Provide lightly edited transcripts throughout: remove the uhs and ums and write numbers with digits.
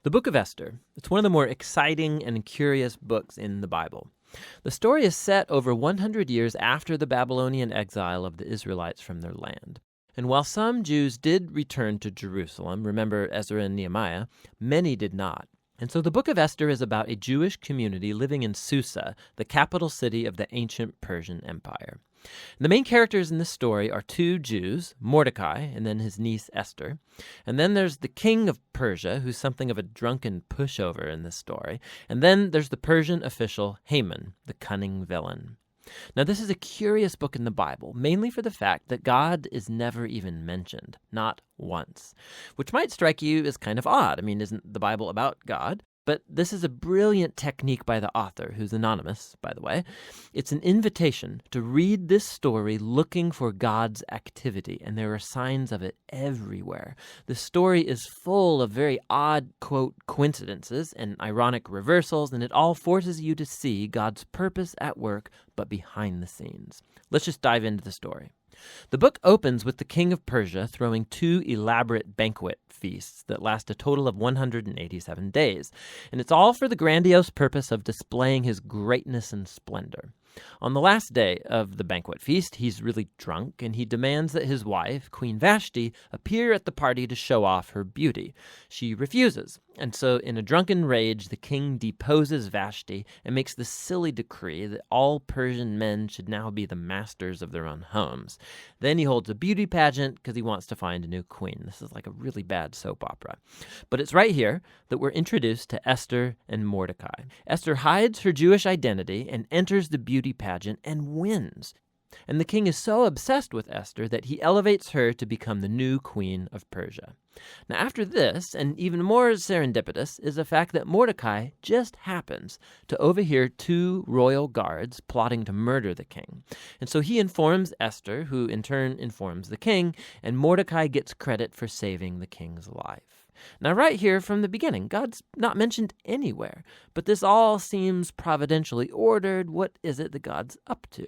The Book of Esther. It's one of the more exciting and curious books in the Bible. The story is set over 100 years after the Babylonian exile of the Israelites from their land. And while some Jews did return to Jerusalem, remember Ezra and Nehemiah, many did not. And so the Book of Esther is about a Jewish community living in Susa, the capital city of the ancient Persian Empire. And the main characters in this story are two Jews, Mordecai and then his niece Esther. And then there's the king of Persia, who's something of a drunken pushover in this story. And then there's the Persian official Haman, the cunning villain. Now, this is a curious book in the Bible, mainly for the fact that God is never even mentioned, not once, which might strike you as kind of odd. I mean, isn't the Bible about God? But this is a brilliant technique by the author, who's anonymous, by the way. It's an invitation to read this story looking for God's activity, and there are signs of it everywhere. The story is full of very odd, quote, coincidences and ironic reversals, and it all forces you to see God's purpose at work, but behind the scenes. Let's just dive into the story. The book opens with the king of Persia throwing two elaborate banquet feasts that last a total of 187 days, and it's all for the grandiose purpose of displaying his greatness and splendor. On the last day of the banquet feast, he's really drunk, and he demands that his wife, Queen Vashti, appear at the party to show off her beauty. She refuses, and so in a drunken rage, the king deposes Vashti and makes the silly decree that all Persian men should now be the masters of their own homes. Then he holds a beauty pageant because he wants to find a new queen. This is like a really bad soap opera. But it's right here that we're introduced to Esther and Mordecai. Esther hides her Jewish identity and enters the beauty pageant and wins. And the king is so obsessed with Esther that he elevates her to become the new queen of Persia. Now after this, and even more serendipitous, is the fact that Mordecai just happens to overhear two royal guards plotting to murder the king. And so he informs Esther, who in turn informs the king, and Mordecai gets credit for saving the king's life. Now right here from the beginning, God's not mentioned anywhere, but this all seems providentially ordered. What is it that God's up to?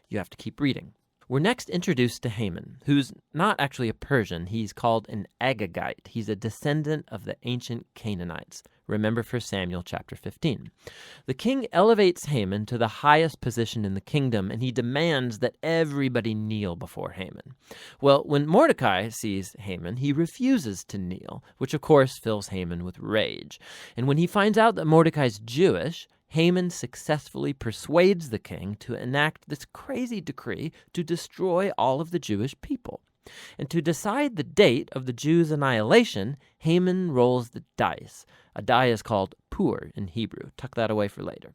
You have to keep reading. We're next introduced to Haman, who's not actually a Persian. He's called an Agagite. He's a descendant of the ancient Canaanites. Remember 1 Samuel chapter 15. The king elevates Haman to the highest position in the kingdom, and he demands that everybody kneel before Haman. Well, when Mordecai sees Haman, he refuses to kneel, which of course fills Haman with rage. And when he finds out that Mordecai's Jewish, Haman successfully persuades the king to enact this crazy decree to destroy all of the Jewish people. And to decide the date of the Jews' annihilation, Haman rolls the dice. A die is called pur in Hebrew. Tuck that away for later.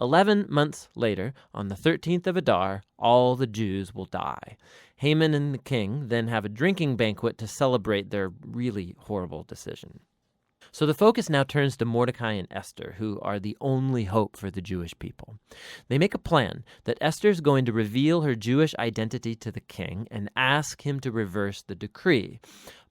11 months later, on the 13th of Adar, all the Jews will die. Haman and the king then have a drinking banquet to celebrate their really horrible decision. So the focus now turns to Mordecai and Esther, who are the only hope for the Jewish people. They make a plan that Esther's going to reveal her Jewish identity to the king and ask him to reverse the decree.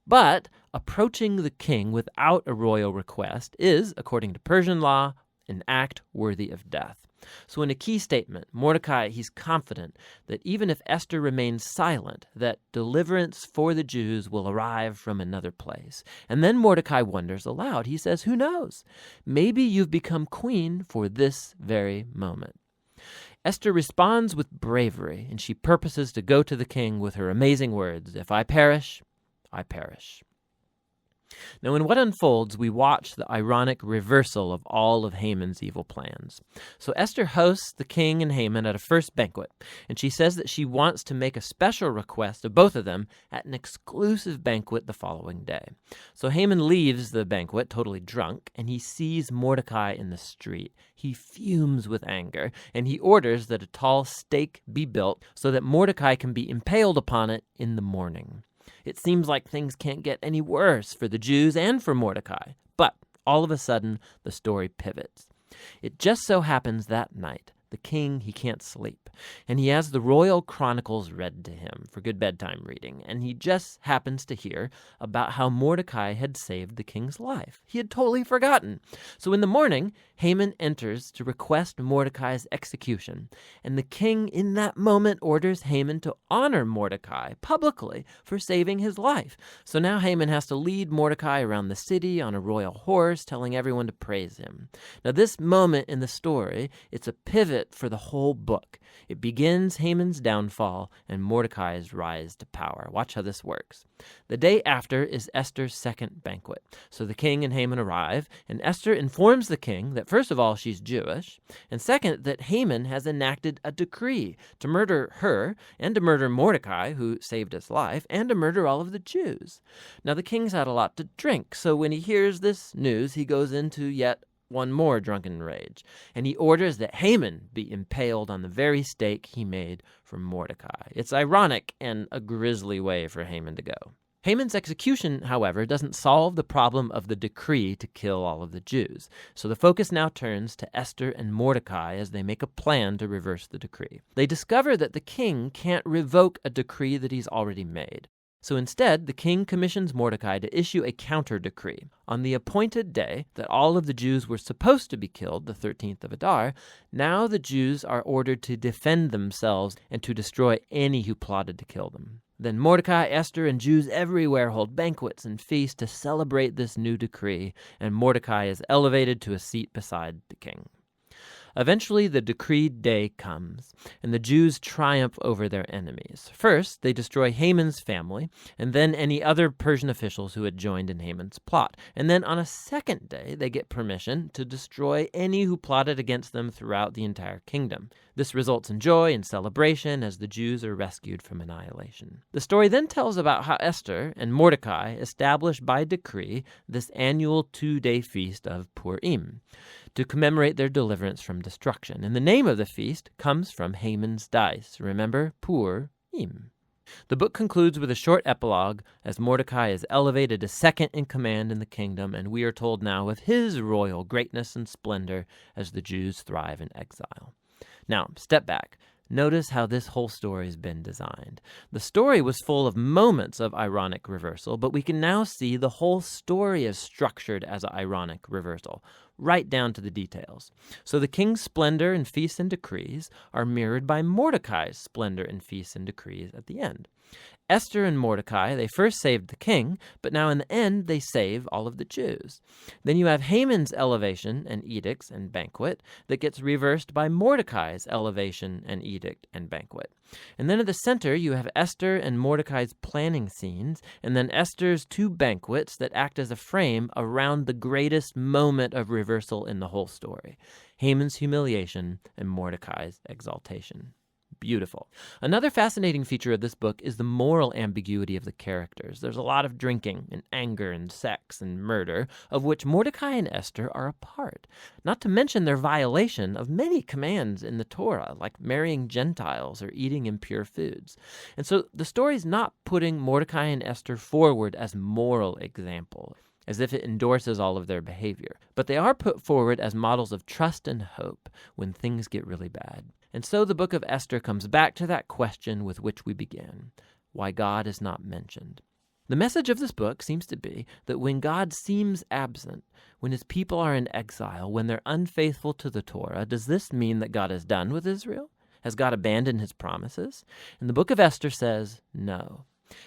But approaching the king without a royal request is, according to Persian law, an act worthy of death. So in a key statement, Mordecai, he's confident that even if Esther remains silent, that deliverance for the Jews will arrive from another place. And then Mordecai wonders aloud. He says, who knows? Maybe you've become queen for this very moment. Esther responds with bravery, and she purposes to go to the king with her amazing words, if I perish, I perish. Now, in what unfolds, we watch the ironic reversal of all of Haman's evil plans. So Esther hosts the king and Haman at a first banquet, and she says that she wants to make a special request of both of them at an exclusive banquet the following day. So Haman leaves the banquet totally drunk, and he sees Mordecai in the street. He fumes with anger, and he orders that a tall stake be built so that Mordecai can be impaled upon it in the morning. It seems like things can't get any worse for the Jews and for Mordecai. But all of a sudden, the story pivots. It just so happens that night the king, he can't sleep, and he has the royal chronicles read to him for good bedtime reading, and he just happens to hear about how Mordecai had saved the king's life. He had totally forgotten. So in the morning, Haman enters to request Mordecai's execution, and the king in that moment orders Haman to honor Mordecai publicly for saving his life. So now Haman has to lead Mordecai around the city on a royal horse, telling everyone to praise him. Now this moment in the story, it's a pivot for the whole book. It begins Haman's downfall and Mordecai's rise to power. Watch how this works. The day after is Esther's second banquet. So the king and Haman arrive, and Esther informs the king that first of all, she's Jewish, and second, that Haman has enacted a decree to murder her and to murder Mordecai, who saved his life, and to murder all of the Jews. Now the king's had a lot to drink, so when he hears this news, he goes into yet one more drunken rage, and he orders that Haman be impaled on the very stake he made for Mordecai. It's ironic and a grisly way for Haman to go. Haman's execution, however, doesn't solve the problem of the decree to kill all of the Jews. So the focus now turns to Esther and Mordecai as they make a plan to reverse the decree. They discover that the king can't revoke a decree that he's already made. So instead, the king commissions Mordecai to issue a counter-decree. On the appointed day that all of the Jews were supposed to be killed, the 13th of Adar, now the Jews are ordered to defend themselves and to destroy any who plotted to kill them. Then Mordecai, Esther, and Jews everywhere hold banquets and feasts to celebrate this new decree, and Mordecai is elevated to a seat beside the king. Eventually, the decreed day comes, and the Jews triumph over their enemies. First, they destroy Haman's family, and then any other Persian officials who had joined in Haman's plot. And then on a second day, they get permission to destroy any who plotted against them throughout the entire kingdom. This results in joy and celebration as the Jews are rescued from annihilation. The story then tells about how Esther and Mordecai established by decree this annual 2-day feast of Purim to commemorate their deliverance from destruction. And the name of the feast comes from Haman's dice. Remember, Purim. The book concludes with a short epilogue as Mordecai is elevated to second in command in the kingdom, and we are told now of his royal greatness and splendor as the Jews thrive in exile. Now, step back. Notice how this whole story has been designed. The story was full of moments of ironic reversal, but we can now see the whole story is structured as an ironic reversal, right down to the details. So the king's splendor and feasts and decrees are mirrored by Mordecai's splendor and feasts and decrees at the end. Esther and Mordecai, they first saved the king, but now in the end they save all of the Jews. Then you have Haman's elevation and edicts and banquet that gets reversed by Mordecai's elevation and edict and banquet. And then at the center you have Esther and Mordecai's planning scenes, and then Esther's 2 banquets that act as a frame around the greatest moment of reversal in the whole story: Haman's humiliation and Mordecai's exaltation. Beautiful. Another fascinating feature of this book is the moral ambiguity of the characters. There's a lot of drinking and anger and sex and murder, of which Mordecai and Esther are a part. Not to mention their violation of many commands in the Torah, like marrying Gentiles or eating impure foods. And so the story's not putting Mordecai and Esther forward as moral examples, as if it endorses all of their behavior. But they are put forward as models of trust and hope when things get really bad. And so the book of Esther comes back to that question with which we began: why God is not mentioned. The message of this book seems to be that when God seems absent, when his people are in exile, when they're unfaithful to the Torah, does this mean that God is done with Israel? Has God abandoned his promises? And the book of Esther says no.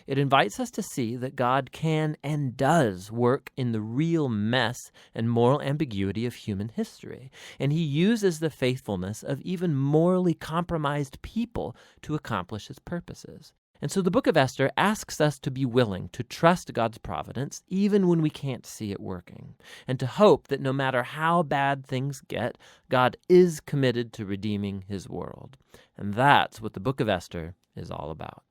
It invites us to see that God can and does work in the real mess and moral ambiguity of human history, and he uses the faithfulness of even morally compromised people to accomplish his purposes. And so the book of Esther asks us to be willing to trust God's providence even when we can't see it working, and to hope that no matter how bad things get, God is committed to redeeming his world. And that's what the book of Esther is all about.